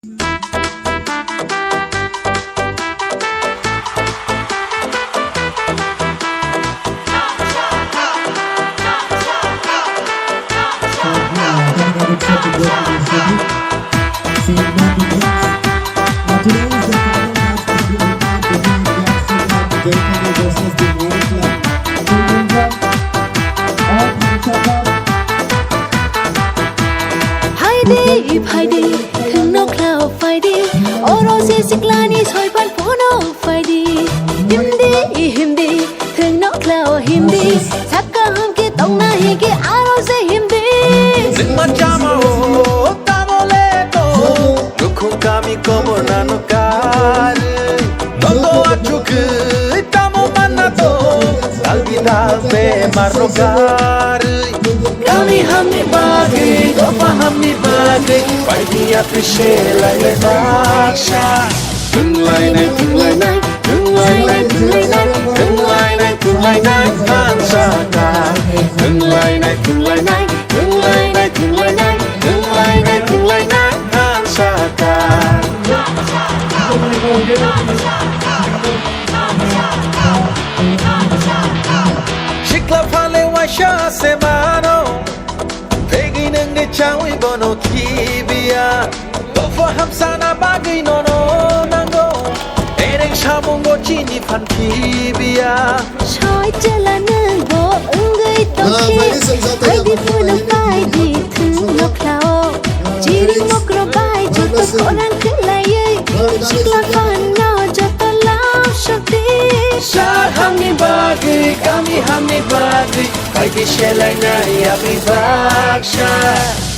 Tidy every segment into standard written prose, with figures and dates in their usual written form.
ไฟดีถึงนกคลาวไฟดีโอโรเซสิกลานีสวยพันผู้นกไฟดีหิมดีถึงนกคลาวหิมดีสักกะหอมเกตองนาฮิเกอาโรเซหิมดีสิมาจามาโอตาโมเลโตนุคุกามิโกโมนาโนกาเรโนโตอาชุกุตาโมมันนาโตตัลบิดาเบมาโรกาเรKami hamni bagi, dopa hamni bagi, Paidiya pishe lai lai baksha. Tung lai nai, tung lai nai, tung lai nai, tung lai nai, tung lai nai, tung lai nai, hansaka. Tung lai nai, tung lai nai, tung lai nai, tung lai nai, tung lai nai, tung lai nai, hansaka. Shikla phale wa sha se mano.Nge chawi bono kibia Tofo hamsana bagi nono nango Ereng shamungo chini fan kibia Choi jala nangbo ungai toki Ai di puna bai di thung no klao Jiri mokro bai joto koran khilai Shikla fan no joto lao shakti Shah hamni bagi kami hamni bagi Kai ki shelai nai abi baksha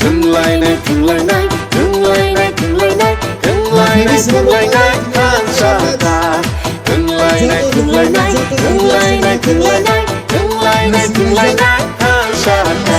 Tung lai nai, tung lai nai, tung lai nai, tung lai nai, tung lai nai, tung lai nai, hansaka. Tung lai nai, tung lai nai, tung lai nai, tung lai nai, tung lai nai, tung lai nai, hansaka.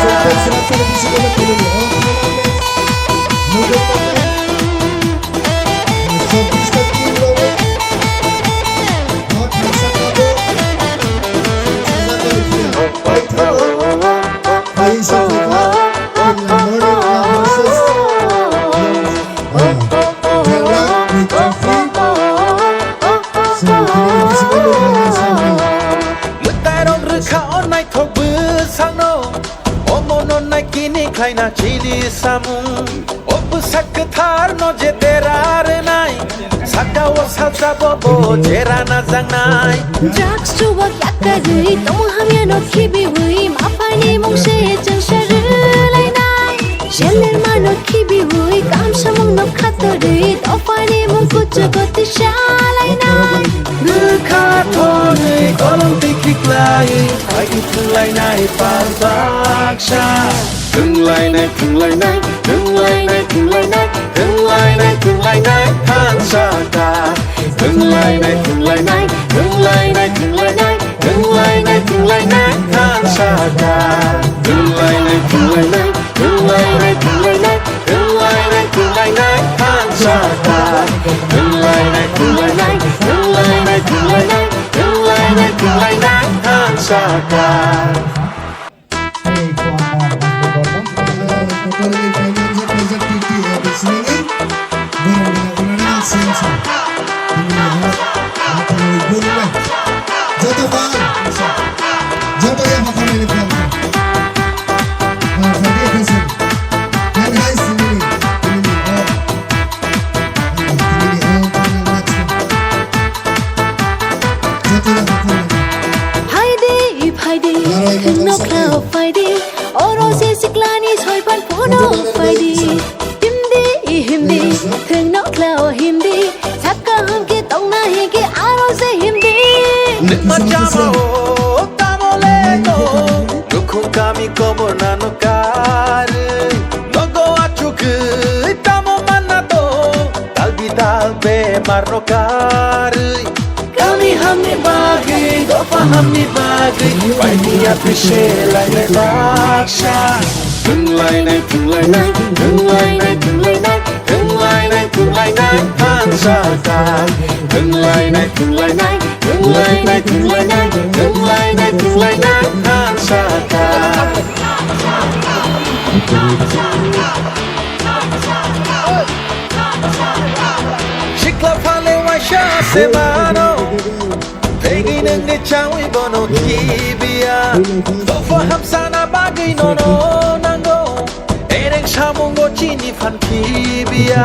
Kaina chili samung Opu sakthar no je terar nai Saka o salsa bobo jera na jang nai Drugs to what yakari Tomu hamya no kibi hui Mapani mong se jang sharu lai nai Shelen ma no kibi hui Kam samung no khatari Tofani mong kuchu goti sha lai nai Dukha thone kolom tikik lai Ai tung lai nai par baksha Tung lai nai, tung lai nai, tung lai nai, tung lai nai, tung lai nai, tung lai nai, hansaka. Tung lai nai, tung lai nai, tung lai nai, tung lai nai, tung lai nai, tung lai nai, hansaka. Tung lai nai, tung lai nai, tung lai nai, tung lai nai, tung lai nai, tung lai nai, hansaka. Tung lai nai, tung lai nai, tung lai nai, tung lai nai, tung lai nai, tung lai nai, hansaka. No cloud fighty, Oro says Siklani, so I put no fighty. Hindi, King no cloud hindi, Saka hum get on my higgy, Aro say hindi. Nimajama o tamolego, Nukukami komo nanokare, Nogo achuku, tamo manato, Talbida be marrokare. Kami hamni bagi, dopa hamni bagi, Paidiya pishe lai lai baksha. Tung lai nai, tung lai nai, tung lai nai, tung lai nai, tung lai nai, tung lai nai, hansaka. Tung lai nai, tung lai nai, tung lai nai, tung lai nai, tung lai nai, tung lai nai, hansaka. Shikla phale wa sha se mano Pegi nang ne chawi bono kibia Tofo hamsana bagi no no nango Ereng shamong go chini fan kibia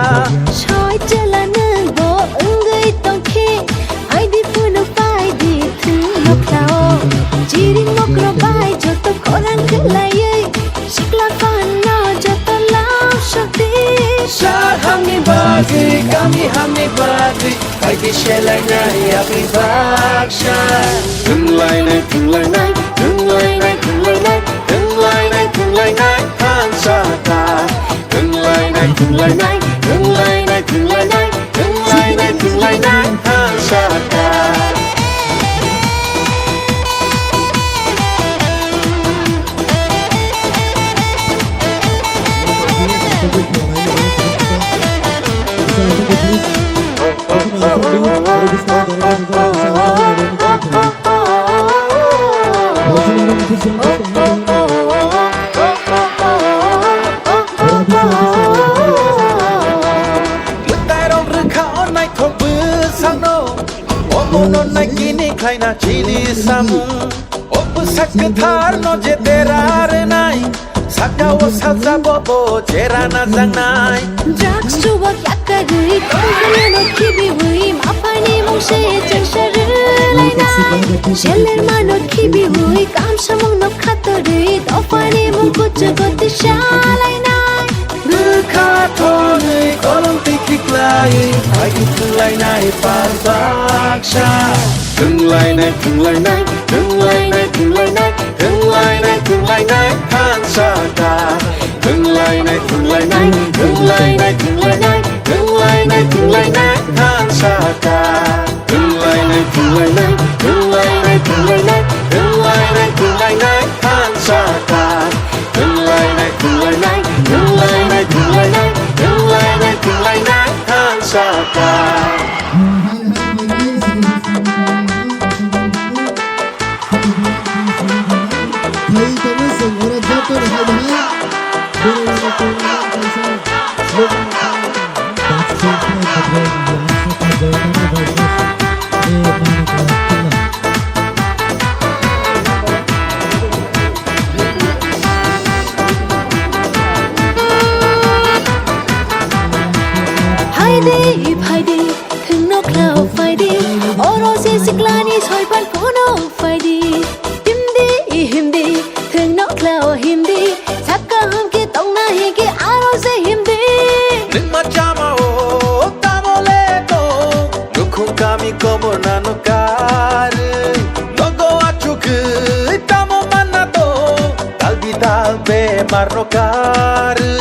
ช่อยเจละนึงโบอึ้งไงต้องคิดไอ้ดิพูนไปดีถึงนกเขาจีริงกระบายจดตกรังขึ้นไหลชิกลาฟันนอจะตะลาวชอบดี Sha hamni bagi kami hamni bagi Pagi shelai na yabi baksha Tung lai nai tung lai nai Tung lai nai tung lai nai Tung lai nai tung lai nai Han sa ta Tung lai nai tung lai nai Tung lai nai tung lai nai Tung lai nai tung lai nai Han sa ta Kaina chini samu Op sakthar no je terar nai Sakawo saza bobo jera na jang nai Drugs to what yakari Tong hanya no kibi hui Mapani mong she chang shari lai nai Sheler ma no kibi hui Kam shamong no khatori Tofani mong kucha goti sha lai nai Rukha thone kolong tikik lai Ai tung lai nai par baksha Tung lai nai tung lai nai Tung lai nai tung lai nai Tung lai nai tung lai nai Han sa ta Tung lai nai tung lai nai Tung lai nai tung lai nai Tung lai nai tung lai nai Han sa ta Tung lai nai tung lai nai Tung lai nai tung lai nai Tung lai nai tung lai nai Han sa ta Tung lai nai tung lai nai Tung lai nai tung lai nai Tung lai nai tung lai nai Han sa ta Heidi,ถึงนกเขาไฟดีโอโรซีสิกลานี่ช่วยพันผู้นกไฟดีหิมดีถึงนกเขาหิมดีสักกะหำกิต้องน่าเฮกิอารมณ์เสียหิมดี Nima chama o tamole to Dukhu kami komo nano kare Logo achuk tamo manna to Dalbi dalbe marno kare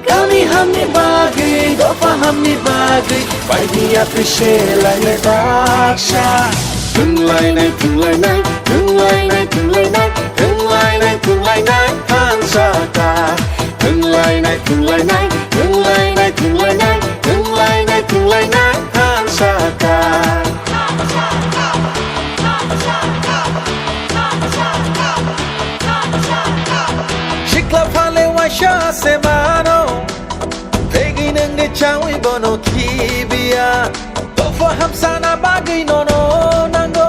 Kami hamni bagi dofa hamni bagi Paidi aprishe lai le daksha Tung lai nai tung lai nai Tung lai nai tung lai nai Tung lai nai tung lai nai Han sa ta Tung lai nai tung lai nai Tung lai nai tung lai nai Tung lai nai tung lai nai Han sa ta Shikla phale wa sha se mano Pegi nang ne chawi bono kibia Tofo hamsana bagi no no nango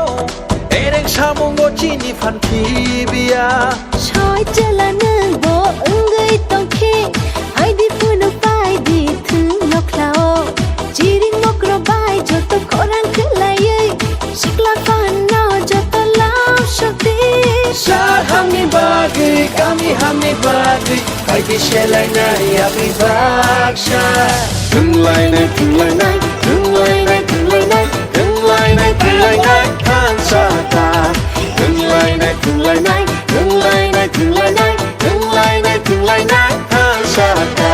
Ereng shamong go chini fan kibia ช่อยเจละนึงโบอึ้งไงต้องคิดไอ้ดิพูนไปดีถึงนกเขาจีริงกระบายจดตกรังขึ้นไหลชิกลาฟันนอจะตะลาวชอบดี Sha hamni bagi kami hamni bagi Paidi shelai na yabi baksha Tung lai nai tung lai nai Tung lai nai tung lai nai Tung lai nai tung lai nai Han sa ta Tung lai nai tung lai nai Tung lai nai tung lai nai Tung lai nai tung lai nai Han sa ta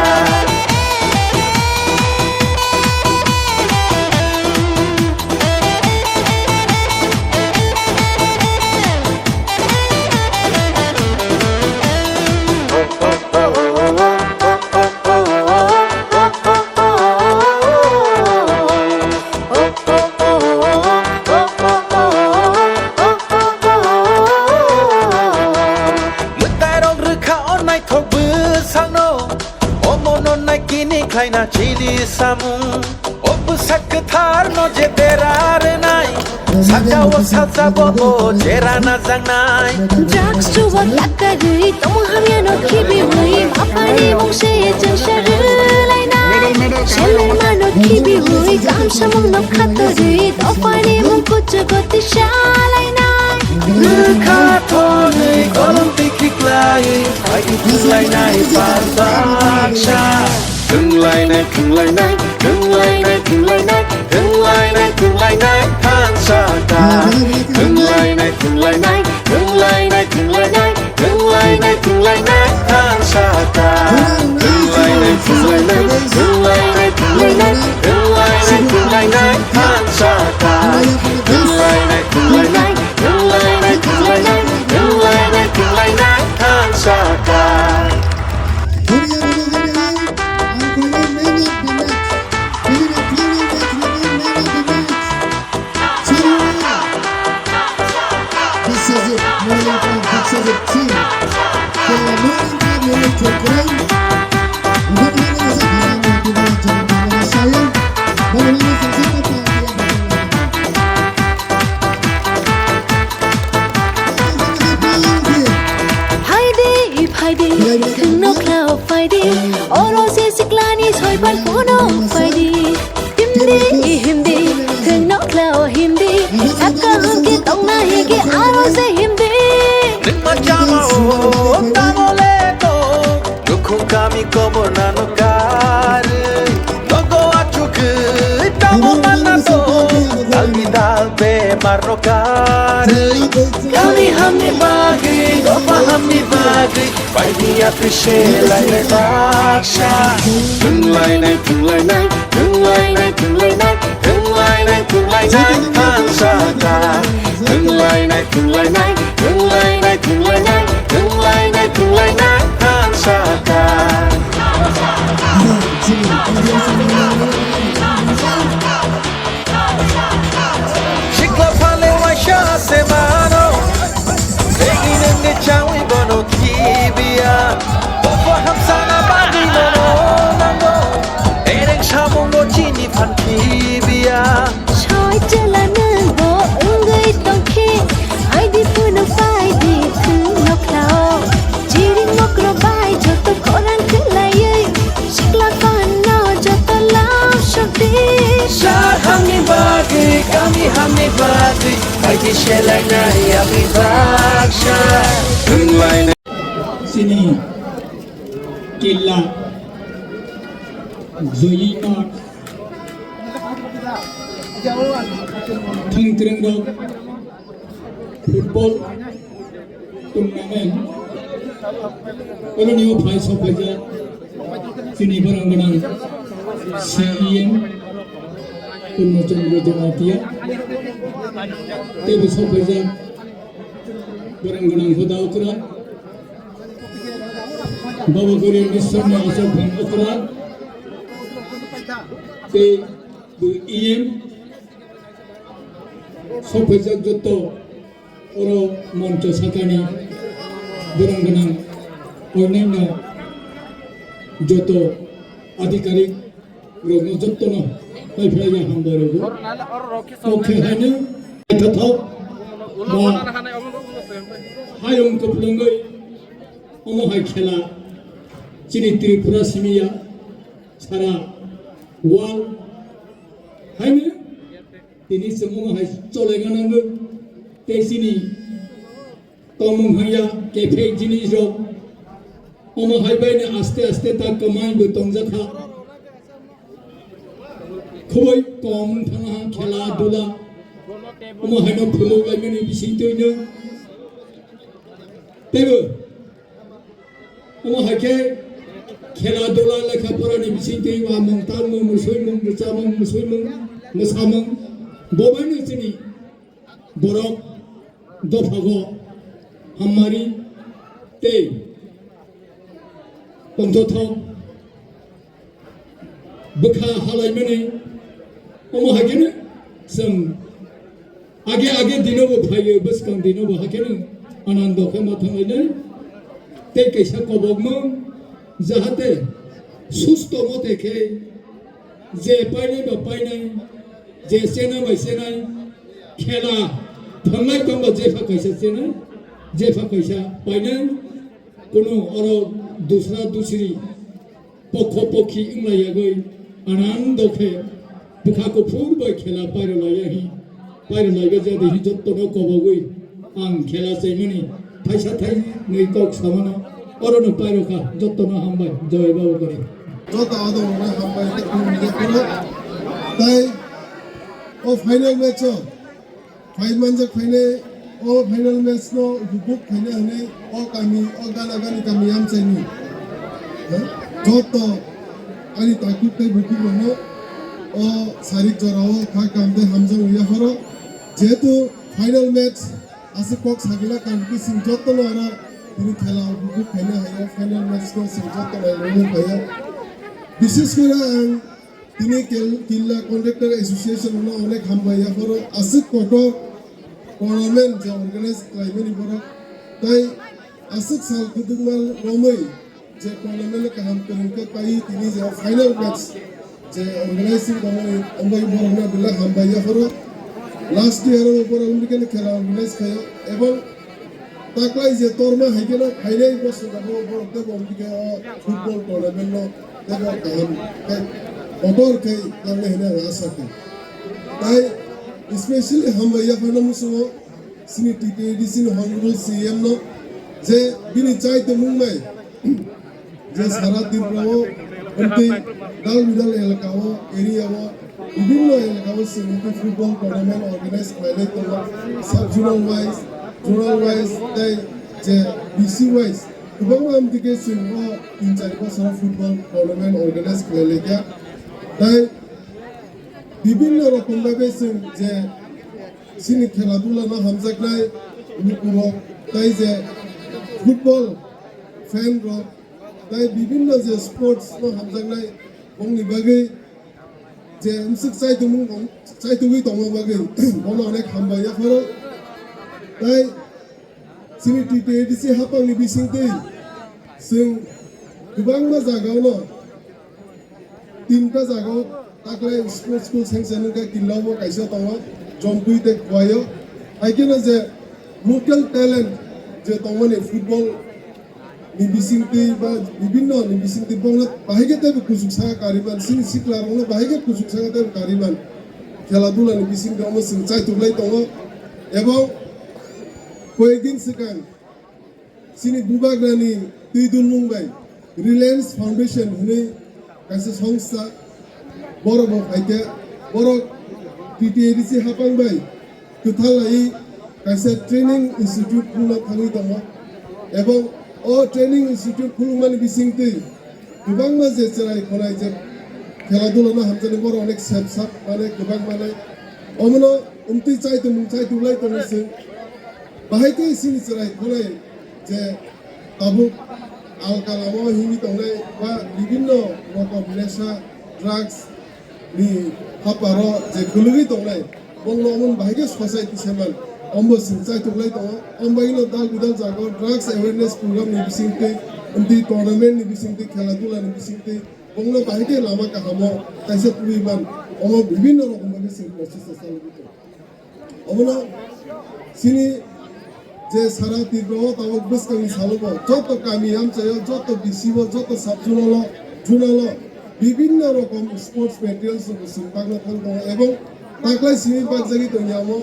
sakthar no je terar nai sakaw sasabo o jera na jangnai drugs to what yakari tom hamya no khibi hui mapani mongse chansharu lai nai sheler mano khibi hui kam samong no khatori dofani mong kuch goti shalai nai kha thone kolom tikiklai ai tulai nai pardaksha Kung lai nai than sa ta Kung lai nai than sa ta Kung lai nai than sa ta Kung lai nai than sa ta no cloud fighting oro se siklani soi ban puno fighting hindi no cloud hindi akka ke tong na he ke aro se hindi Nimma chama o tamole to dukhu kami kobo nano kar logo achuk tamo manna to alvida be marno kar kami hamni bagi dopa hamni bagi pai dia krishe lai lai baksha tung lai nai than sa ta tung lai nai than sa ta Shikla phale wa sha se mano Egin ne chawi bono kibia Bofo hamsana bagi no nango Ereng shamong go chini phan kibia choi chala nan bo ungai tong ke ai di puno pai di no cloud jiri mokro bai joto koran khilai sikla kan no joto love shakti Shah hamni bagi kami hamni bagi Pai di shelai nai ami baksha Tung lai nai Sini Killa Zoe Mark Thang Tiranga Football Tournament Oloniyo Phai Sopaja Sini Baranganang CEM Purnachandra Jamatia Tebu Sopaja Baranganang Hodawkra Baba Gori Mission Asaf Okra Te Bu EM Sopajak Joto Oro Moncho Sakani Baranganang Ornena Joto Adhikarik Rogno Joto no Naifraya Hambarogo Okay Hanu Tatao Ba Hayong Kaplangoy Omo Hai Khela Chini Tripura Simia Sara Wal Hainu Tini Semua Hai Colenganang Tesini Tomong Haya Kefe Jinis Ro Omo Hai Baine Aste Aste Ta Kamai Butong Zakha Khoi Kom Thanga Khela Dula Omo Hai No Phulo Laimani Bisitoino Tebe Omo Hai Ke Khela Dula Lekha Porani Bisitoi Wa Mong Tal Mong Musoi Mong Musa Mong Musoi Mong Musa Mong Bobaino Sini Borok Dofago Hamari Te Pongtotho Bukha Halaimani Omo Hai Ke Sam Age Dinobo Bhayo Buskang Dinobo Hai Ke Anando Khama Thangaine Te Kaisa Kobogmo Jahate Susto Mote Ke যে পাইনাই বা পাইনাই যে চেনাই বা চেনাই খেলা থাंनाय दंबा जेफा कैसा चेनाय जेफा कैसा पाइनाय কোনো আরো दूसरा दूसरी পক্ষ পক্ষী ইংলাইয়াগৈ আনন্দকে বুখাকো ফুরবাই খেলা পাইরলাইহি পাইরলাইগে যদি যত্ন কবগৈ आं खेला चाहिए थाइसा थाइ नै कक सामाना अरनो पाइरखा जत्न हामबाय जय बाबू करे যত আদর না হামবাই তে কুমিকে করে তাই ও ফাইনাল ম্যাচ ফাইভ মানজে ফাইনে ও ফাইনাল ম্যাচ নো উপভোগ ফাইনে হনে ও কামি ও গানা গানি কামি আম চাইনি যত আনি তাকুতে বুকি মনো ও সারিক জরাও খা কামতে হামজং ইয়া হরো যেহেতু ফাইনাল ম্যাচ আছে কক সাগিলা কামকি সিং যত না তিনি খেলা উপভোগ ফাইনে হায় ফাইনাল ম্যাচ নো সিং যত না লনি হায় বিশেষ করে তিনি কিল্লা কন্ট্রাক্টর অ্যাসোসিয়েশন অনেক হামবাইয়া পর আসিক কত টুর্নামেন্ট যে অর্গানাইজ ক্লাইমেনি পর তাই আসিক সাল কুদুমাল রমই যে টুর্নামেন্ট কাহাম করিকে পাই তিনি যে ফাইনাল ম্যাচ যে অর্গানাইজিং রমই অম্বাই বরনা বিলা হামবাইয়া পর লাস্ট ইয়ারের উপর অলিম্পিকের খেলা অর্গানাইজ খায় এবং তাকলাই যে তরমা হাইকেনা ফাইনাল বছর যাবো বড়তে অলিম্পিকে ফুটবল টুর্নামেন্ট দেবার কাহাম motor kay kami hina rasa ke tai especially ham ya phana muso sini TTDC no honorable CM no je bini chai te mumbai je sara din pro unti dal midal elakao area wo bibhinno elakao sini football tournament organize kale to sub zonal wise tai je BC wise এবং আমদিকে সিংহ 3-4 বছর football tournament organise করে গিয়া তাই বিভিন্ন রকম ভাবে যে সিনি খেলাধুলা না হামজাকনাই পুরো তাই যে ফুটবল ফ্যান রক তাই বিভিন্ন যে স্পোর্টস না হামজাকনাই বংনি বাগে যে এমসিক চাইতুই দङ বাগে বন অনেক হামবাইয়া ফর তাই सिनि TTDC हापांनि बिसिंतै जों गोबां जायगायावनो 3टा जायगायाव ताकलाय स्पोर्ट्स स्कुल सेंसनखा किल्लावो कायसा दङ जम्पुइते खुवायो आइकेनो जे लोकल टैलेंट जे दङनि फुटबल नि बिसिंतै बा विभिन्न नि बिसिंतै बंगला बाहायगेते कुसुकसा कारिबान सिनि सिक्लारनो बाहायगे कुसुकसा कारिबान खेलाधुलानि बिसिंतै अमो जों चाइतुलाय दङ এবং কয়েকদিন সিকান সিনি বুবাগ্রানি তুইদুল মুম্বাই রিলায়েন্স ফাউন্ডেশন হুনে কাছে সংস্থা বড় ভাইকে বড় TTDC হাপাংবাই কোথালাই কাছে ট্রেনিং ইনস্টিটিউট খুলনা থাঙি দङ এবং ও ট্রেনিং ইনস্টিটিউট খুলমানি বিসিংতै गोबां মাঝে চেরাই খনাই যে খেলাধুলা হামজানি বড় অনেক সেপসাপ মানে गोबां মানে অমনো উমতি চাইতুলাই দङসে बाहायके सिनि चराय खनाय जे ताबुक आलकालामो हिनि दंनाय बा विभिन्न रकम नेशा ड्राग्स नि हापारो जे गुलुगि दंनाय बंगलमन बाहायके ससाइटि सेमान अम्बो सिंचाय तुगलाय दङ अम्बाइनो दाल बिदाल जागो ड्राग्स अवेयरनेस प्रोग्राम नि बिसिंतै उन्दै टुर्नामेन्ट नि बिसिंतै खेलाधुला नि बिसिंतै बंगलो बाहायके लामा काहामो ताइसे पुइबान अमो विभिन्न रकम बाहायके सिं प्रसेस चालुबितो अमनो सिनि যে সারা তীব্র তাবক বসকানি সালব যত কামি আমচায় যত বিসিব যত সাবজুনাল জুনাল বিভিন্ন রকম স্পোর্টস ম্যাটেরিয়ালস সিনপাগলা থাকব এবং তাকলাই সিনি বাগজাগি দনিয়ামো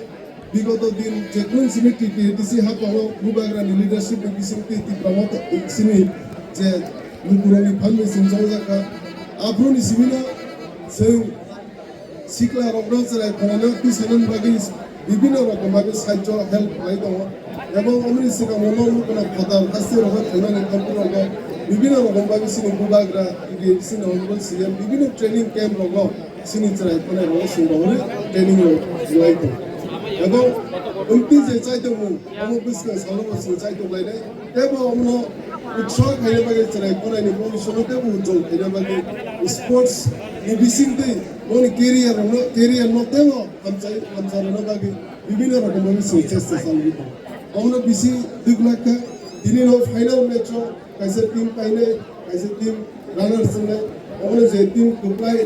বিগত দিন যে কোন সিনি TTDC হাপাও বুবাগ্রানি লিডারশিপ বিসিংতি তীব্রমত সিনি যে নুপুরনি ফান্ডে সিনজংজাকা আফ্রনি সিমিনা जों सिक्ला रगनासराय खनानो किसानन बागै বিভিন্ন রকম ভাবে সাহায্য হেল্প হয় দङ এবং অমনি সিগাं মনো কোনো কথা কাছে রকম থানানি কম্পিউটার রকম বিভিন্ন রকম ভাবে সিনি বুবাগ্রা সিনি অনবল সিএম বিভিন্ন ট্রেনিং ক্যাম্প রকম সিনি চাই কোনে রকম সিংহরে ট্রেনিং লাইক এবং উন্তি যে চাইতো অমো বিস্কা সালব সিনি চাইতো লাইনে এবং অমনো উৎসব খাইলে বাগে চাই কোনানি কমিশনতে উজ্জ্বল খাইলে বাগে স্পোর্টস নিবিসিংতে মনে কেরিয়ার নতেও আমচারনো বাগে বিভিন্ন রকম ভাবে চেষ্টা চালিয়ে আমরা বিসি 2 লাখ দিনে ফাইনাল ম্যাচ কাইসে টিম পাইনে কাইসে টিম রানার্স ने আমরা যে team কোপ্লাই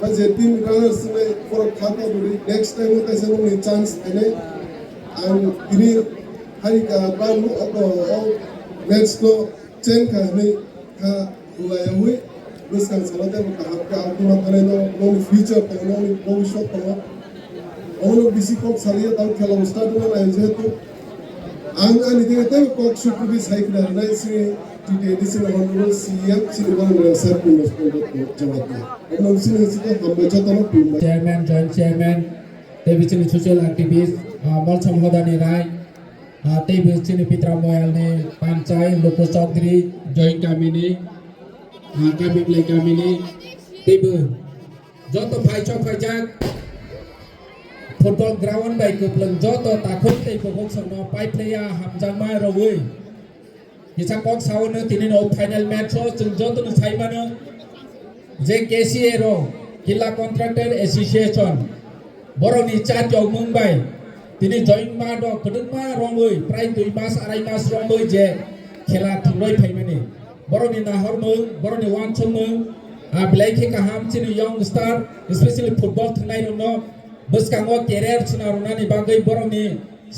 ba je team runners ne for khata duri next time ta se ni chance ene and ini hari ka ba lu ato match ko chen ka ni ka la yawi bus kan salate ka ka apna tane no future to no bhobishot to ono bisi ko saliya ta khela start na jehetu ang ani te ko should be cycle na si today this is honorable CM Silvan Sir Punos Jawati ono sini sita hambe jatano pin chairman joint chairman te bichini social activist mal samhodani rai te bichini pitra moyal ne panchai loko chaudhary joint kamini kabible kamini te bu joto phaicho phaijak football ground bai kupleng joto takhon te pokok samno pai player hamjang mai rowi hisa kok sawono tinin o final match ho chung joto no saimano JKCA ro Killa Contractor Association boroni cha jong mumbai tini join ma do keduk ma rongoi prai 2 mas arai mas rongoi je khela thloi phaimani boroni na hormung boroni wan chomung ablai khe kaham chini young star especially football thnai no buskango career china runani bagai boroni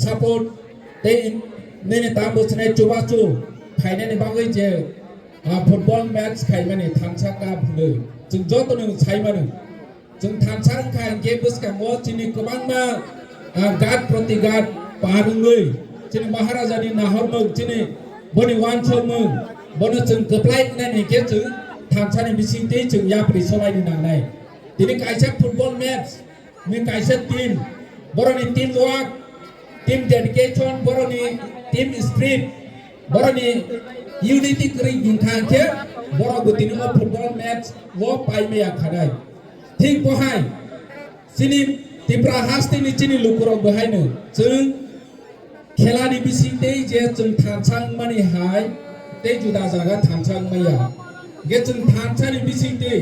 support te nene tam busnai chubachu phainani bagai je football match khaimani thamsa ka phule chung joto no chaimani chung thamsa kha ge buskango chini kobangma gad protigad pahadungoi chini maharaja ni nahormung chini boni wan chomung boni chung keplai nani ge chung thamsa ni bisingte chung yapri sobai ni nangnai tini kaisa football match ni kaisa team boroni team work team dedication boroni team spirit boroni unity kri jungthang ke boro gutini o football match wo pai me yakhanai thik pohai sini tipra hasti ni chini lukuro bahai no chung khela ni bisingte je chung thamsang mani hai te juda jaga thamsang maya ge chung thamsa ni bisingte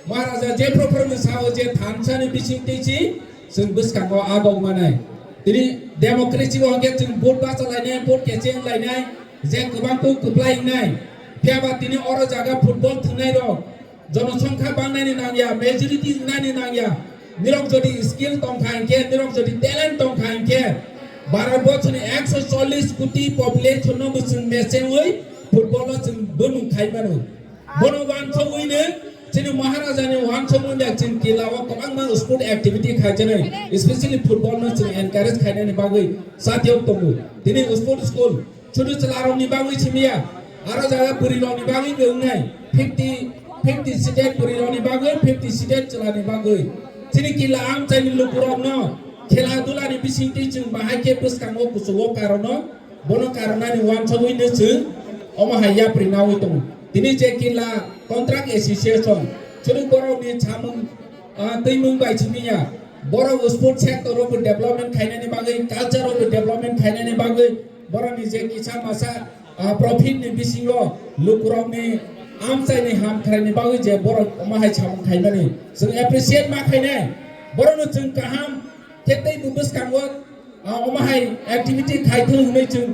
Maharaja J proper में साव जे थानसा नि बिसिंगते छि जों बसकांगो आगौ मानाय दिनि democracy वांगे जों vote बाचालायनाय vote केचें लायनाय जे गोबांखौ गोप्लायनाय फियाबा दिनि अर जागा फुटबल थुनाय र जनसंख्या बांनायनि नांगिया मेजॉरिटी नायनि नांगिया निरक जदि स्किल तंखायके निरक जदि टैलेंट तंखायके भारत बर्षनि 140 कोटी पपुलेशन न जों मेसेङै फुटबल जों बनु खायमानो बनवान सवैनो chini maharaja ni wan chomung yak chin kilawa kabang mang sport activity khajane especially football no chin encourage khaine ni bagui satyok tongu tini sport school chudu chalarong ni bagui chimia ara jaga purilong ni bagui beungnai 50 seated purilong ni bagui 50 seated chala ni bagui chini kila am chani lukurong no khela dula ni bisingti chung bahake puskango kusugo karono bono karona ni wan chomui ne chung oma haya prinawi tongu tini je kila contract association churu boro ni chamung teimung bai chimiya boro sport sector of development khaina ni bagai culture of development khaina ni bagai boro ni je kisa masa profit ni bisingo lukurong ni amchai ni ham khai ni bagai je boro mahai chamung khaina ni जों appreciate ma khaina boro no जों kaham ketei bubus kangwa omahai activity khaithung hunai जों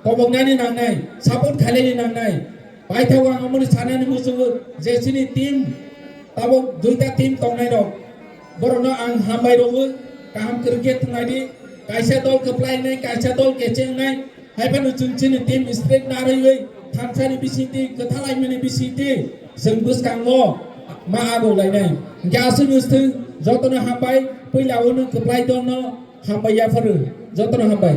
kobongnani nangnai support khaleni nangnai Paithawa amoni sanani musu jesini team tabo duita team tongnai dok borono ang hambai rogu kaham cricket thngai kaisa dol keplai nai kaisa dol kecheng nai haipanu chungchini team spirit naroi thamsani bisiti kathalai mani bisiti जों buskango ma ago lai nai gasu nustu jotono hambai puilawonu keplai dono hambai ya faru jotono hambai